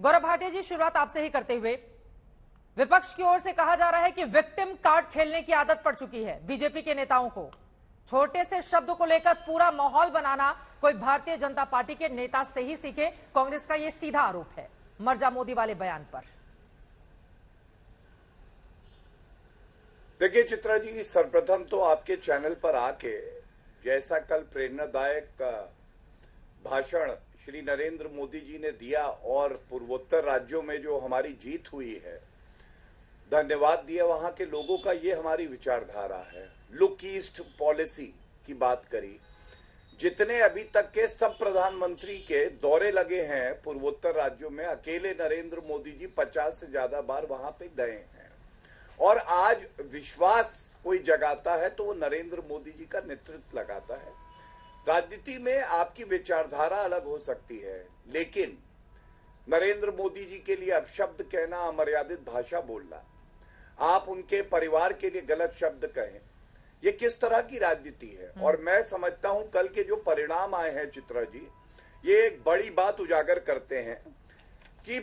गौरव भाटिया जी, शुरुआत आपसे ही करते हुए, विपक्ष की ओर से कहा जा रहा है कि विक्टिम कार्ड खेलने की आदत पड़ चुकी है बीजेपी के नेताओं को। छोटे से शब्द को लेकर पूरा माहौल बनाना कोई भारतीय जनता पार्टी के नेता से ही सीखे, कांग्रेस का यह सीधा आरोप है मर जा मोदी वाले बयान पर। देखिए चित्रा जी, सर्वप्रथम तो आपके चैनल पर आके जैसा कल प्रेरणादायक भाषण श्री नरेंद्र मोदी जी ने दिया और पूर्वोत्तर राज्यों में जो हमारी जीत हुई है, धन्यवाद दिया वहां के लोगों का, ये हमारी विचारधारा है। लुक ईस्ट पॉलिसी की बात करी, जितने अभी तक के सब प्रधानमंत्री के दौरे लगे हैं पूर्वोत्तर राज्यों में, अकेले नरेंद्र मोदी जी 50 से ज्यादा बार वहां पे गए हैं। और आज विश्वास कोई जगाता है तो वो नरेंद्र मोदी जी का नेतृत्व लगाता है। राजनीति में आपकी विचारधारा अलग हो सकती है, लेकिन नरेंद्र मोदी जी के लिए अपशब्द कहना, अमर्यादित भाषा बोलना, आप उनके परिवार के लिए गलत शब्द कहें, ये किस तरह की राजनीति है। और मैं समझता हूं कल के जो परिणाम आए हैं चित्रा जी, ये एक बड़ी बात उजागर करते हैं कि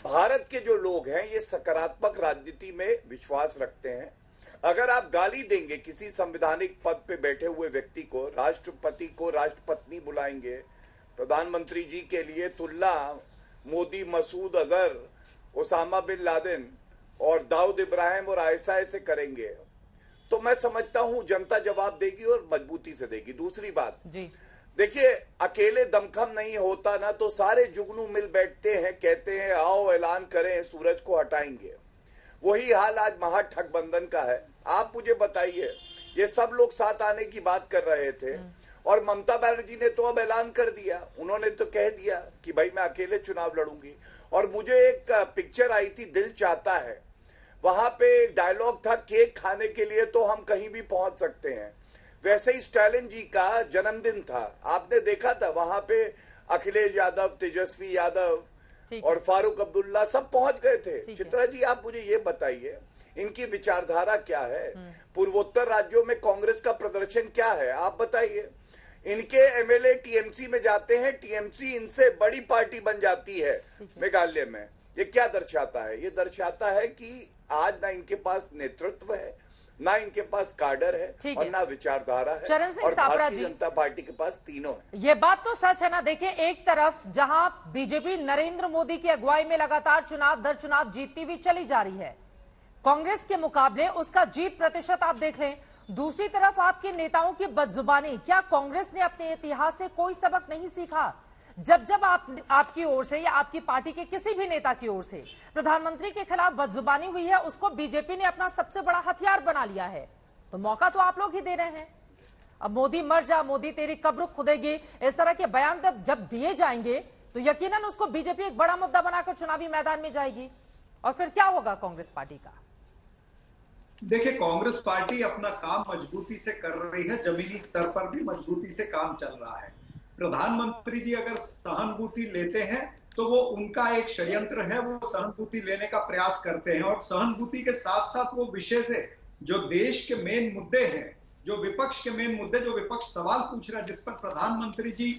भारत के जो लोग हैं ये सकारात्मक राजनीति में विश्वास रखते हैं। अगर आप गाली देंगे किसी संवैधानिक पद पे बैठे हुए व्यक्ति को, राष्ट्रपति को राष्ट्रपत्नी बुलाएंगे, प्रधानमंत्री जी के लिए तुलना Modi, Masood Azhar, Osama bin Laden और दाऊद इब्राहिम और आयशा से करेंगे, तो मैं समझता हूं जनता जवाब देगी और मजबूती से देगी। दूसरी बात जी, देखिए अकेले दमखम नहीं होता ना, तो सारे जुगनू मिल बैठते हैं, कहते हैं आओ ऐलान करें, सूरज को हटाएंगे। वही हाल आज महागठबंधन का है। आप मुझे बताइए, ये सब लोग साथ आने की बात कर रहे थे और ममता बनर्जी ने तो अब ऐलान कर दिया, उन्होंने तो कह दिया कि भाई मैं अकेले चुनाव लड़ूंगी। और मुझे एक पिक्चर आई थी दिल चाहता है, वहां पे एक डायलॉग था, केक खाने के लिए तो हम कहीं भी पहुंच सकते हैं। वैसे ही स्टालिन जी का जन्मदिन था, आपने देखा था, वहां पे अखिलेश यादव, तेजस्वी यादव और फारूक अब्दुल्ला सब पहुंच गए थे। चित्रा जी आप मुझे ये बताइए, इनकी विचारधारा क्या है? पूर्वोत्तर राज्यों में कांग्रेस का प्रदर्शन क्या है, आप बताइए। इनके एमएलए टीएमसी में जाते हैं, टीएमसी इनसे बड़ी पार्टी बन जाती है मेघालय में। ये क्या दर्शाता है? ये दर्शाता है कि आज ना इनके पास नेतृत्व है, ना इनके पास काडर है और ना विचारधारा है, और भारतीय जनता पार्टी के पास तीनों है। ये बात तो सच है ना। देखिए, एक तरफ जहां बीजेपी नरेंद्र मोदी की अगुवाई में लगातार चुनाव दर चुनाव जीतती हुई चली जा रही है, कांग्रेस के मुकाबले उसका जीत प्रतिशत आप देख लें। दूसरी तरफ आपके नेताओं की बदजुबानी, क्या कांग्रेस ने अपने इतिहास से कोई सबक नहीं सीखा? जब जब आपकी ओर से या आपकी पार्टी के किसी भी नेता की ओर से प्रधानमंत्री के खिलाफ बदजुबानी हुई है, उसको बीजेपी ने अपना सबसे बड़ा हथियार बना लिया है। तो मौका तो आप लोग ही दे रहे हैं। अब मोदी मर जा, मोदी तेरी कब्र खुदेगी, इस तरह के बयान जब दिए जाएंगे तो यकीनन उसको बीजेपी एक बड़ा मुद्दा बनाकर चुनावी मैदान में जाएगी। और फिर क्या होगा कांग्रेस पार्टी का? देखिए, कांग्रेस पार्टी अपना काम मजबूती से कर रही है, जमीनी स्तर पर भी मजबूती से काम चल रहा है। प्रधानमंत्री जी अगर सहानुभूति लेते हैं तो वो उनका एक षड्यंत्र है, वो सहानुभूति लेने का प्रयास करते हैं। और सहानुभूति के साथ साथ वो विषय से जो देश के मेन मुद्दे हैं, जो विपक्ष के मेन मुद्दे, जो विपक्ष सवाल पूछ रहा है, जिस पर प्रधानमंत्री जी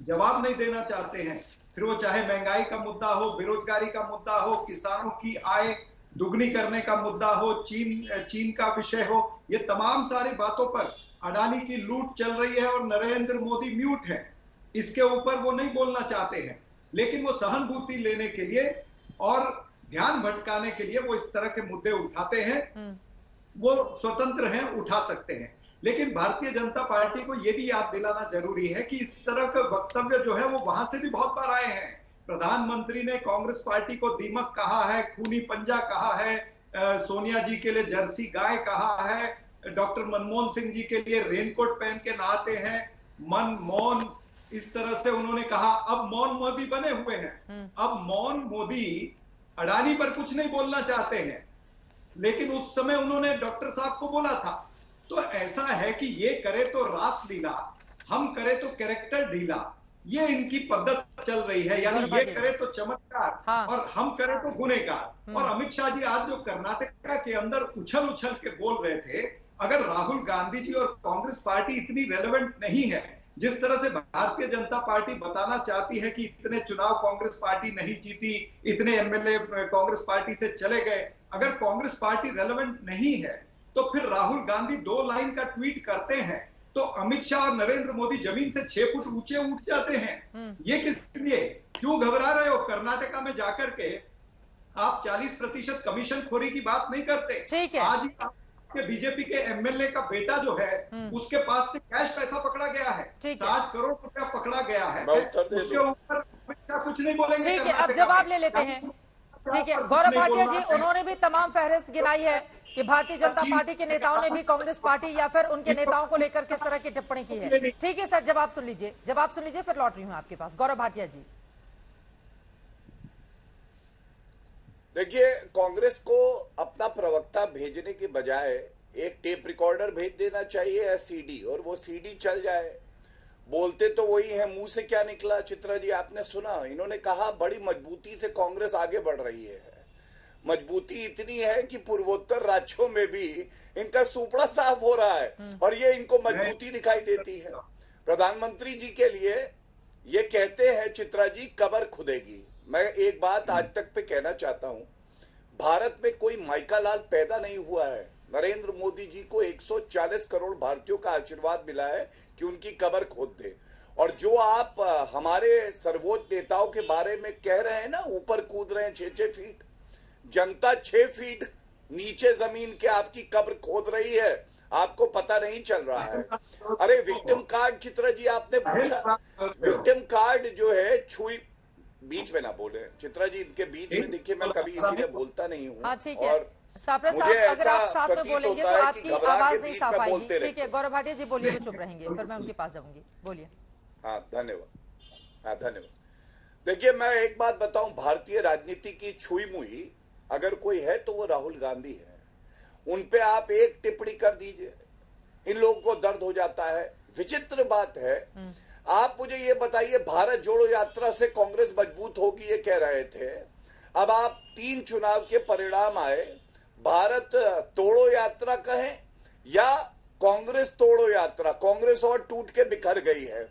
जवाब नहीं देना चाहते हैं, फिर वो चाहे महंगाई का मुद्दा हो, बेरोजगारी का मुद्दा हो, किसानों की आय दुगनी करने का मुद्दा हो, चीन का विषय हो, ये तमाम सारी बातों पर अडानी की लूट चल रही है और नरेंद्र मोदी म्यूट है, इसके ऊपर वो नहीं बोलना चाहते हैं। लेकिन वो सहानुभूति लेने के लिए और ध्यान भटकाने के लिए वो इस तरह के मुद्दे उठाते हैं। वो स्वतंत्र हैं, उठा सकते हैं। लेकिन भारतीय जनता पार्टी को यह भी याद दिलाना जरूरी है कि इस तरह का वक्तव्य जो है वो वहां से भी बहुत बार आए हैं। प्रधानमंत्री ने कांग्रेस पार्टी को दीमक कहा है, खूनी पंजा कहा है, सोनिया जी के लिए जर्सी गाय कहा है, डॉक्टर मनमोहन सिंह जी के लिए रेनकोट पहन के नहाते हैं, मन मौन, इस तरह से उन्होंने कहा। अब मौन मोदी बने हुए हैं। अब मौन मोदी अडानी पर कुछ नहीं बोलना चाहते हैं, लेकिन उस समय उन्होंने डॉक्टर साहब को बोला था। तो ऐसा है कि ये करे तो रास लीला, हम करे तो कैरेक्टर ढीला, ये इनकी पद्धत चल रही है। यानी ये करे तो चमत्कार और हम करे तो गुनहगार। और अमित शाह जी आज जो कर्नाटका के अंदर उछल उछल के बोल रहे थे, अगर राहुल गांधी जी और कांग्रेस पार्टी इतनी रेलेवेंट नहीं है जिस तरह से भारतीय जनता पार्टी बताना चाहती है कि इतने चुनाव कांग्रेस पार्टी नहीं जीती, इतने एमएलए कांग्रेस पार्टी से चले गए, अगर कांग्रेस पार्टी रेलेवेंट नहीं है तो फिर राहुल गांधी 2 लाइन का ट्वीट करते हैं तो अमित शाह और नरेंद्र मोदी जमीन से 6 फुट ऊंचे उठ जाते हैं। ये किस लिए? क्यों घबरा रहे हो? कर्नाटका में जाकर के आप 40% कमीशन खोरी की बात नहीं करते। ठीक है। आज के बीजेपी के एमएलए का बेटा जो है उसके पास से कैश पैसा पकड़ा गया है, 60 करोड़ रुपया पकड़ा गया है, उसके ऊपर कुछ नहीं बोलेंगे। ठीक है, अब जवाब ले लेते हैं। ठीक है, गौरव भाटिया जी, उन्होंने भी तमाम फहरिस्त गिनाई है कि भारतीय जनता पार्टी के नेताओं ने भी कांग्रेस पार्टी या फिर उनके नेताओं को लेकर किस तरह की टिप्पणी की है। ठीक है सर, जवाब सुन लीजिए, फिर लौट रही हूं आपके पास। गौरव भाटिया जी, देखिए, कांग्रेस को अपना प्रवक्ता भेजने के बजाय एक टेप रिकॉर्डर भेज देना चाहिए या सीडी, और वो सीडी चल जाए। बोलते तो वही है, मुंह से क्या निकला चित्रा जी आपने सुना। इन्होंने कहा बड़ी मजबूती से कांग्रेस आगे बढ़ रही है। मजबूती इतनी है कि पूर्वोत्तर राज्यों में भी इनका सुपड़ा साफ हो रहा है और ये इनको मजबूती दिखाई देती है। प्रधानमंत्री जी के लिए ये कहते हैं चित्रा जी, कब्र खुदेगी। मैं एक बात आज तक पे कहना चाहता हूं, भारत में कोई माइका लाल पैदा नहीं हुआ है। नरेंद्र मोदी जी को 140 करोड़ भारतीयों का आशीर्वाद मिला है कि उनकी कब्र खोद दे। और जो आप हमारे सर्वोच्च नेताओं के बारे में कह रहे हैं ना, ऊपर कूद रहे हैं 6-6 फीट, जनता 6 फीट नीचे जमीन के आपकी कब्र खोद रही है, आपको पता नहीं चल रहा है। अरे विक्टिम कार्ड चित्रा जी आपने पूछा, विक्टिम कार्ड जो है छुई, बीच में ना बोले चित्रा जी, इनके बीच में देखिए मैं कभी इसीलिए बोलता नहीं हूँ। और मुझे ऐसा प्रतीत होता है कि घबरा के बीच में बोलते रहते। ठीक है गौरव भाटिया जी, बोलिए, वो चुप रहेंगे, फिर मैं उनके पास जाऊंगी। बोलिए। हाँ धन्यवाद। देखिए, मैं एक बात बताऊं, भारतीय राजनीति की छुई मुई अगर कोई है तो वो राहुल गांधी है। उन पे आप एक टिप्पणी कर दीजिए, इन लोगों को दर्द हो जाता है। विचित्र बात है, आप मुझे ये बताइए, भारत जोड़ो यात्रा से कांग्रेस मजबूत होगी ये कह रहे थे, अब आप 3 चुनाव के परिणाम आए, भारत तोड़ो यात्रा कहें या कांग्रेस तोड़ो यात्रा, कांग्रेस और टूट के बिखर गई है।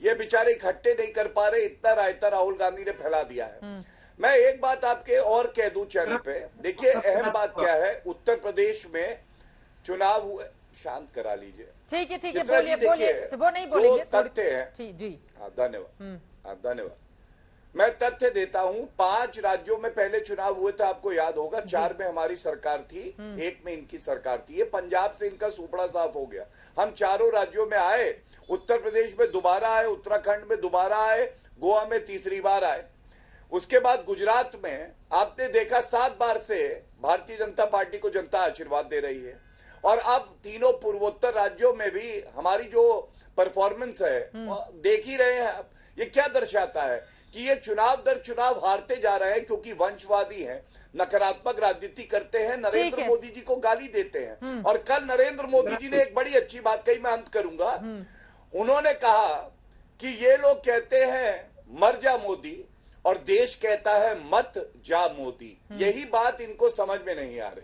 ये बेचारे इकट्ठे नहीं कर पा रहे, इतना रायता राहुल गांधी ने फैला दिया है। मैं एक बात आपके और कह दूं चैनल पे, देखिए अहम बात क्या है, उत्तर प्रदेश में चुनाव हुए, शांत करा लीजिए। ठीक है बोलिए, वो नहीं बोलेंगे, तथ्य है जी। धन्यवाद। मैं तथ्य देता हूं, 5 राज्यों में पहले चुनाव हुए थे, आपको याद होगा, 4 में हमारी सरकार थी, 1 में इनकी सरकार थी। ये पंजाब से इनका सुपड़ा साफ हो गया। हम चारों राज्यों में आए, उत्तर प्रदेश में दोबारा आए, उत्तराखंड में दोबारा आए, गोवा में तीसरी बार आए। उसके बाद गुजरात में आपने देखा 7 बार से भारतीय जनता पार्टी को जनता आशीर्वाद दे रही है। और अब तीनों पूर्वोत्तर राज्यों में भी हमारी जो परफॉर्मेंस है देख ही रहे हैं आप। ये क्या दर्शाता है कि ये चुनाव दर चुनाव हारते जा रहे हैं, क्योंकि वंशवादी हैं, नकारात्मक राजनीति करते हैं, नरेंद्र मोदी जी को गाली देते हैं। और कल नरेंद्र मोदी जी ने एक बड़ी अच्छी बात कही, मैं अंत करूंगा। उन्होंने कहा कि ये लोग कहते हैं मर जा मोदी और देश कहता है मत जा मोदी। यही बात इनको समझ में नहीं आ रही।